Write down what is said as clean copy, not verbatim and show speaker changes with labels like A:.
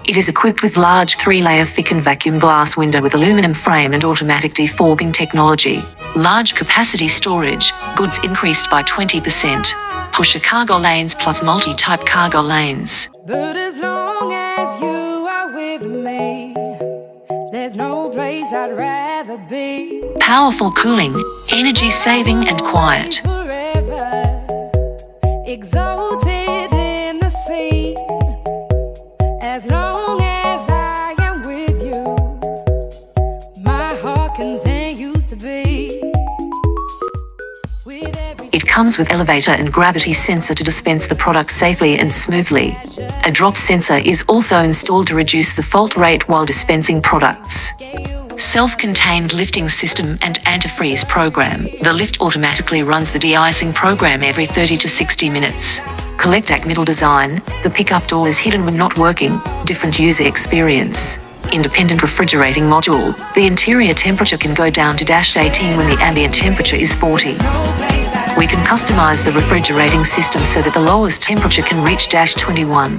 A: It is equipped with large 3-layer thickened vacuum glass window with aluminum frame and automatic defogging technology. Large capacity storage, goods increased by 20%. Pusher cargo lanes plus multi-type cargo lanes.
B: But as long as you are with me, there's no place I'd rather be.
A: Powerful cooling, energy saving and quiet.
B: Forever exalted in the sea. As long as I am with you, my heart continues to beat.
A: It comes with elevator and gravity sensor to dispense the product safely and smoothly. A drop sensor is also installed to reduce the fault rate while dispensing products. Self-contained lifting system and antifreeze program. The lift automatically runs the de-icing program every 30 to 60 minutes. Collect middle design. The pickup door is hidden when not working. Different user experience. Independent refrigerating module. The interior temperature can go down to -18 when the ambient temperature is 40. We can customize the refrigerating system so that the lowest temperature can reach -21.